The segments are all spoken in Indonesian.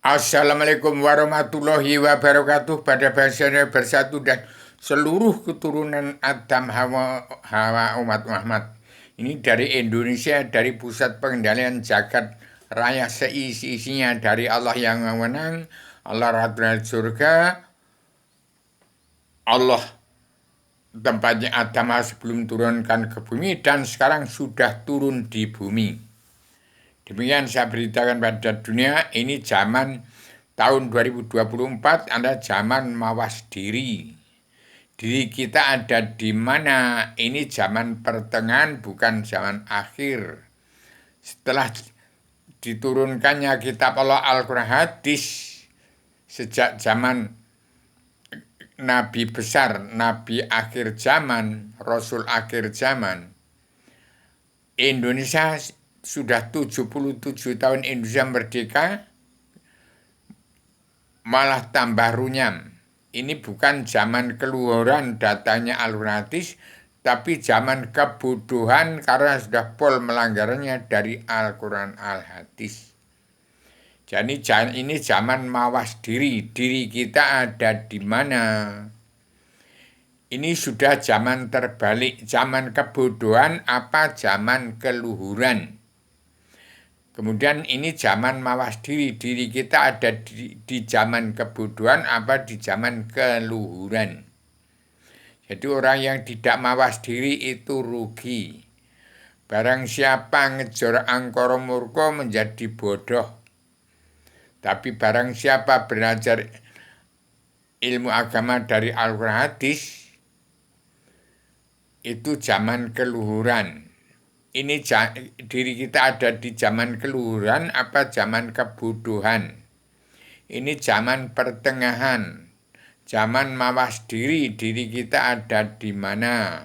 Assalamualaikum warahmatullahi wabarakatuh pada bahasanya bersatu dan seluruh keturunan Adam Hawa umat Muhammad. Ini dari Indonesia, dari pusat pengendalian jagat raya seisi-isinya, dari Allah yang menang, Allah Rabbul Surga, Allah tempatnya Adam sebelum turunkan ke bumi dan sekarang sudah turun di bumi. Demikian saya beritakan pada dunia, ini zaman tahun 2024 adalah zaman mawas diri. Diri kita ada di mana? Ini zaman pertengahan, bukan zaman akhir. Setelah diturunkannya kitab Allah Al-Quran hadis, sejak zaman Nabi besar, Nabi akhir zaman, Rasul akhir zaman, Indonesia sudah 77 tahun Indonesia merdeka, malah tambah runyam. Ini bukan zaman keluhuran datanya Al-Hadis, tapi zaman kebodohan karena sudah pol melanggarnya dari Al-Quran Al-Hadis. Jadi ini zaman mawas diri kita ada di mana. Ini sudah zaman terbalik, zaman kebodohan apa zaman keluhuran. Kemudian ini zaman mawas diri kita ada di zaman kebodohan apa di zaman keluhuran. Jadi orang yang tidak mawas diri itu rugi. Barang siapa ngejar angkara murka menjadi bodoh. Tapi barang siapa belajar ilmu agama dari Al-Quran hadis, itu zaman keluhuran. Ini diri kita ada di zaman keluhuran apa zaman kebodohan. Ini zaman pertengahan, zaman mawas diri kita ada di mana.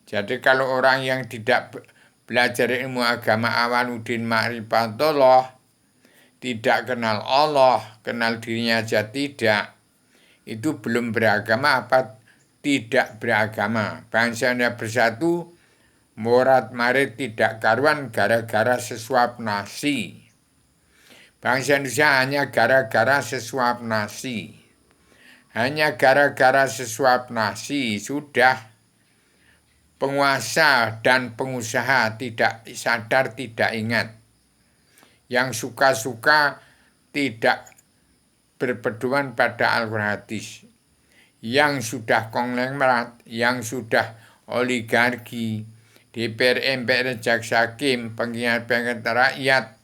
Jadi kalau orang yang tidak belajar ilmu agama Awaluddin Ma'rifatullah, tidak kenal Allah, kenal dirinya aja tidak, itu belum beragama apa tidak beragama. Bangsanya bersatu, morat marit tidak karuan gara-gara sesuap nasi. Bangsa Indonesia hanya gara-gara sesuap nasi. Hanya gara-gara sesuap nasi sudah penguasa dan pengusaha tidak sadar, tidak ingat. Yang suka-suka tidak berpedoman pada Al-Quran hadis. Yang sudah konglomerat, yang sudah oligarki, DPR, MPR, Jaksa Hakim, pengkhianat rakyat,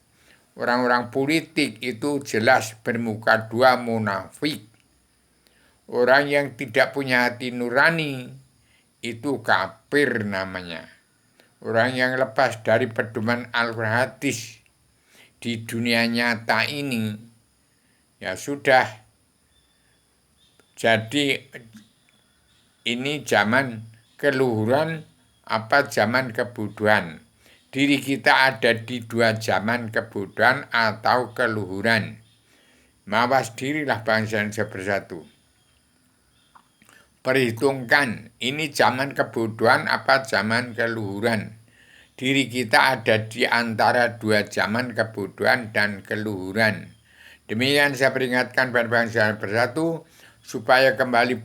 orang-orang politik itu jelas bermuka dua munafik. Orang yang tidak punya hati nurani itu kafir namanya. Orang yang lepas dari pedoman Al-Quran hadis di dunia nyata ini, ya sudah. Jadi ini zaman keluhuran apa zaman kebodohan. Diri kita ada di dua zaman kebodohan atau keluhuran. Mawas dirilah bangsa Indonesia bersatu. Perhitungkan ini zaman kebodohan apa zaman keluhuran. Diri kita ada di antara dua zaman kebodohan dan keluhuran. Demikian saya peringatkan pada bangsa bersatu supaya kembali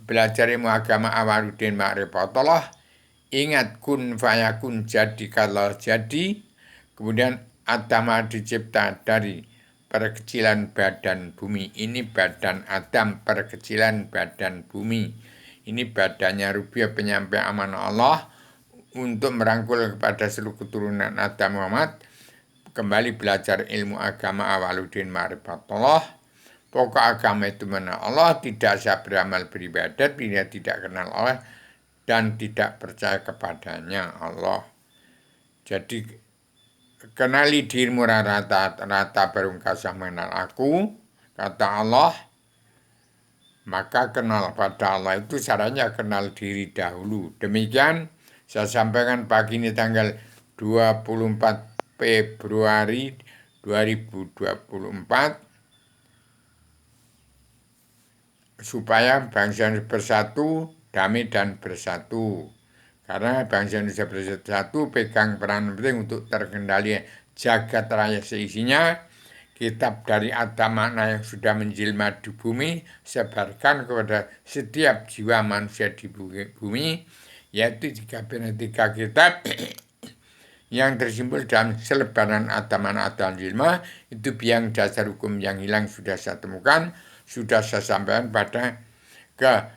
belajar ilmu agama Awaluddin Ma'rifatullah. Ingat kun fayakun, jadi kalau jadi. Kemudian Adam dicipta dari perkecilan badan bumi. Ini badan Adam, perkecilan badan bumi. Ini badannya Rupiah penyampai amanah Allah untuk merangkul kepada seluruh keturunan Adam Muhammad. Kembali belajar ilmu agama Awaluddin Ma'rifatullah. Pokok agama itu mana Allah, tidak saya beramal beribadat bila tidak kenal Allah dan tidak percaya kepadanya Allah. Jadi kenali dirimu rata baru kasah mengenal aku, kata Allah. Maka kenal pada Allah itu caranya kenal diri dahulu. Demikian saya sampaikan pagi ini tanggal 24 Februari 2024 supaya bangsa Indonesia bersatu, damai dan bersatu. Karena bangsa Indonesia bersatu pegang peran penting untuk terkendali jagat raya seisinya. kitab dari Adam makna yang sudah menjelma di bumi, sebarkan kepada setiap jiwa manusia di bumi, yaitu tiga kitab yang tersimpul dalam selebaran Ataman Adam Jilma. Itu biang dasar hukum yang hilang sudah saya temukan, sudah saya sampaikan pada ke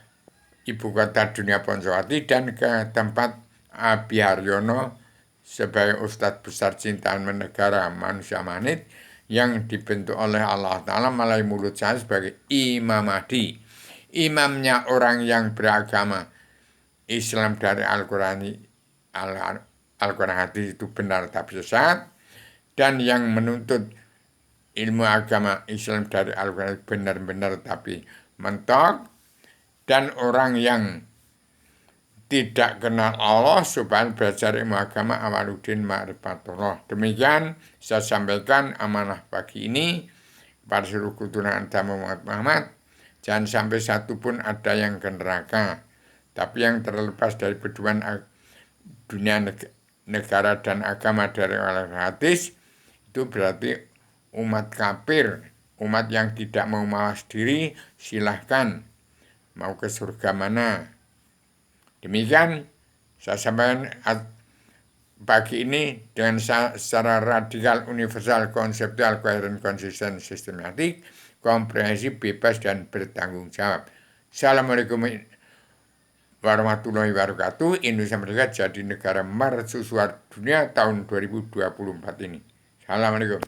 ibu kota dunia Ponsowati dan ke tempat Abi Haryono sebagai Ustadz Besar Cintaan Negara Manusia Manit yang dibentuk oleh Allah Ta'ala melalui mulut saya sebagai Imam Mahdi. Imamnya orang yang beragama Islam dari Al-Quran hadis itu benar tapi sesat, dan yang menuntut ilmu agama Islam dari Al-Quran benar-benar tapi mentok, dan orang yang tidak kenal Allah supaya belajar ilmu agama Awaluddin Ma'rifatullah. Demikian saya sampaikan amanah pagi ini pada seluruh keturunan Adam Muhammad. Jangan sampai satu pun ada yang ke neraka. Tapi yang terlepas dari pedoman dunia negara dan agama dari oleh hadis, itu berarti umat kafir, umat yang tidak mau mawas diri, silahkan mau ke surga mana. Demikian saya sampaikan pagi ini dengan secara radikal, universal, konseptual, koheren, konsisten, sistematik, komprehensif, bebas, dan bertanggung jawab. Assalamualaikum warahmatullahi wabarakatuh. Indonesia Merdeka jadi negara mercusuar dunia tahun 2024 ini. Assalamualaikum.